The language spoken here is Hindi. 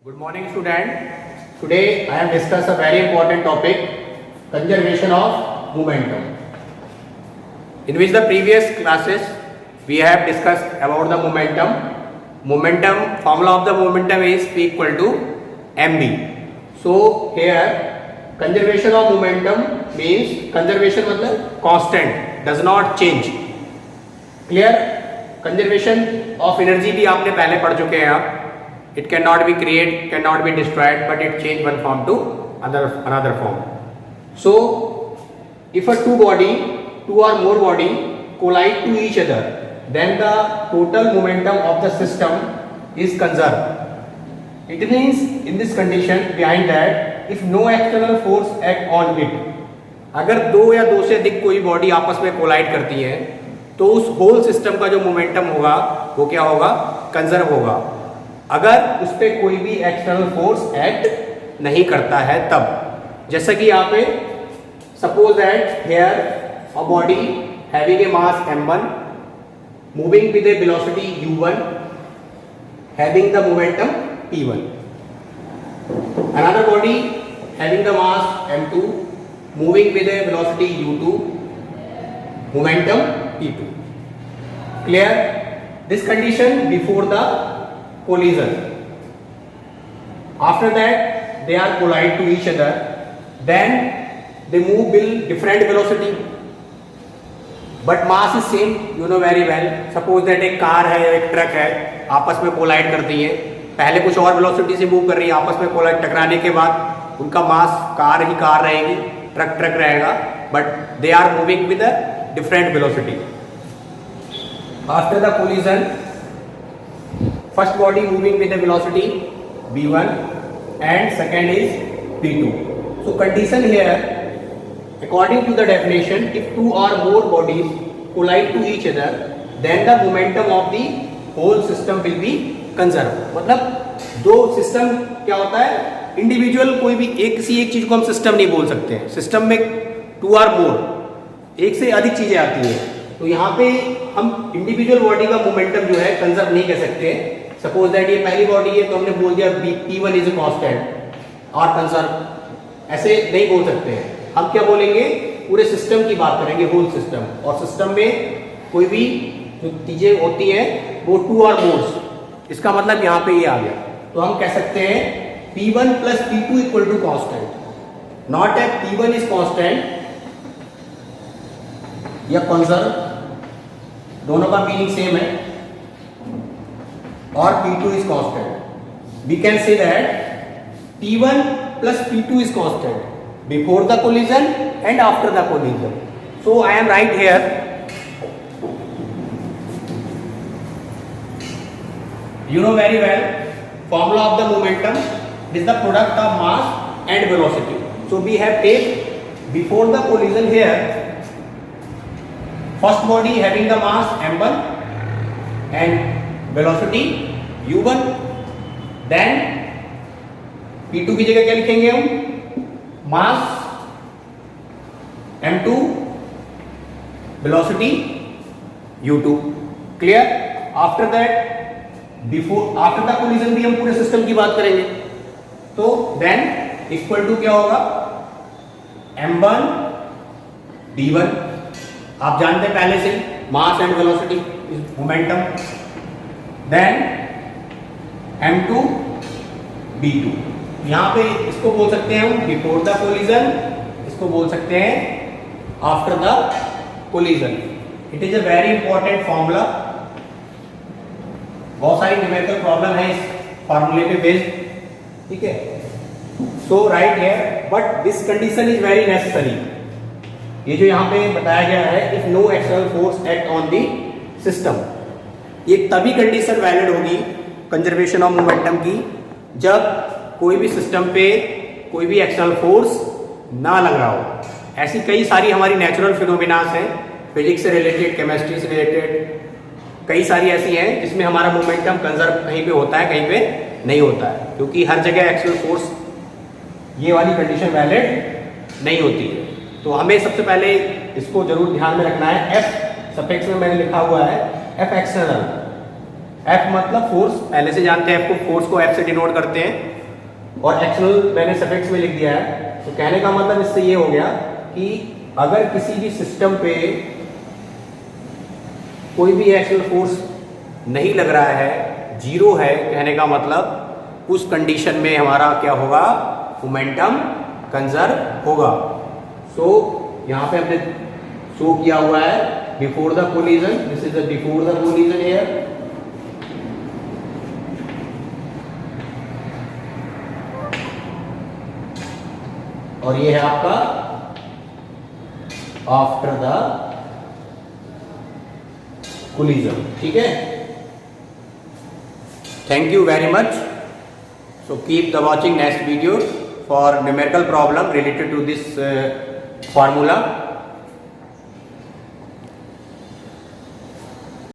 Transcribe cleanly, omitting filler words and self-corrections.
Good morning, student. Today I am discuss a very important topic, conservation of momentum. In which the previous classes we have discussed about the momentum. Momentum formula of the momentum is P equal to mb. So here conservation of momentum means conservation मतलब constant, does not change. Clear? Conservation of energy भी आपने पहले पढ़ चुके हैं आप. It cannot be created, cannot be destroyed, but it change one form to another form. So, if a two or more body collide to each other, then the total momentum of the system is conserved. It means in this condition behind that, if no external force act on it, अगर दो या दो से अधिक कोई बॉडी आपस में कोलाइड करती है तो उस होल सिस्टम का जो मोमेंटम होगा वो क्या होगा, कंजर्व होगा. अगर उस पर कोई भी एक्सटर्नल फोर्स एक्ट नहीं करता है तब. जैसा कि यहाँ पे suppose that here a body having a mass m1 moving with A velocity u1 having the momentum p1. Another body having the mass m2 moving with A velocity u2 momentum p2. Clear? This condition before the collision. After that they are collide to each other, then they move with different velocity but mass is same. You know very well. Suppose that एक कार है एक ट्रक है आपस में कोलाइड करती है, पहले कुछ और वेलोसिटी से मूव कर रही है, आपस में कोलाइड टकराने के बाद उनका मास कार ही कार रहेगी, ट्रक ट्रक रहेगा, but they are moving with a different velocity. After the collision first body moving with a velocity v1 and second is v2. So condition here, according to the definition, if two or more bodies collide to each other, then the momentum of the whole system will be conserved. मतलब दो सिस्टम क्या होता है, इंडिविजुअल कोई भी एक किसी एक चीज को हम सिस्टम नहीं बोल सकते हैं. सिस्टम में टू और मोर, एक से अधिक चीजें आती हैं, तो यहाँ पे हम इंडिविजुअल बॉडी का मोमेंटम जो है कंजर्व नहीं कर सकते. सपोज दैट ये पहली बॉडी है तो हमने बोल दिया p1 इज कांस्टेंट और कंजर्व, ऐसे नहीं बोल सकते हैं. हम क्या बोलेंगे, पूरे सिस्टम की बात करेंगे, होल सिस्टम. और सिस्टम में कोई भी जो चीजें होती हैं वो टू और मोर्स, इसका मतलब यहाँ पे ये आ गया. तो हम कह सकते हैं p1 plus p2 equal to constant. Not a p1 is constant या कंजर्व, दोनों का मीनिंग सेम है, और p2 is constant. We can say that p1 plus p2 is constant before the collision and after the collision. So I am right here. You know very well, formula of the momentum is the product of mass and velocity. So we have take before the collision here, first body having the mass m1 and velocity u1, then p2 की जगह क्या लिखेंगे हम, mass m2, velocity u2. Clear? After that before after the collision भी हम पूरे सिस्टम की बात करेंगे. तो देन इक्वल टू क्या होगा, m1 d1. आप जानते हैं पहले से mass and velocity is momentum. Then m2 b2. यहाँ पे इसको बोल सकते हैं हम बिफोर द कोलिजन, इसको बोल सकते हैं after the collision. It is a very important formula. बहुत सारी न्यूमेरिकल प्रॉब्लम है इस फॉर्मूले पे बेस्ड. ठीक है? So right here, but this condition is very necessary. ये जो यहाँ पे बताया गया है, if no external force act on the system, ये तभी कंडीशन वैलिड होगी कंजर्वेशन ऑफ मोमेंटम की, जब कोई भी सिस्टम पे कोई भी एक्सटर्नल फोर्स ना लग रहा हो. ऐसी कई सारी हमारी नेचुरल फिनोमिनास हैं, फिजिक्स से रिलेटेड, केमिस्ट्री से रिलेटेड, कई सारी ऐसी हैं जिसमें हमारा मोमेंटम कंजर्व कहीं पे होता है, कहीं पे नहीं होता है, क्योंकि हर जगह एक्सटर्नल फोर्स ये वाली कंडीशन वैलिड नहीं होती है. तो हमें सबसे पहले इसको जरूर ध्यान में रखना है. एफ सफिक्स में मैंने लिखा हुआ है एफ एक्सटर्नल. एफ मतलब फोर्स, पहले से जानते हैं एफ को, फोर्स को एफ से डिनोट करते हैं. और एक्शनल मैंने सफिक्स में लिख दिया है। तो कहने का मतलब इससे ये हो गया कि अगर किसी भी सिस्टम पे कोई भी एक्शनल फोर्स नहीं लग रहा है, जीरो है, कहने का मतलब उस कंडीशन में हमारा क्या होगा, मोमेंटम कंजर्व होगा। सो यहाँ पे हमने शो किया हुआ है before the collision, this is the before the collision here, और ये है आपका आफ्टर द कोलिजन। ठीक है, thank you very much. So keep the watching next video for numerical problem related to this formula.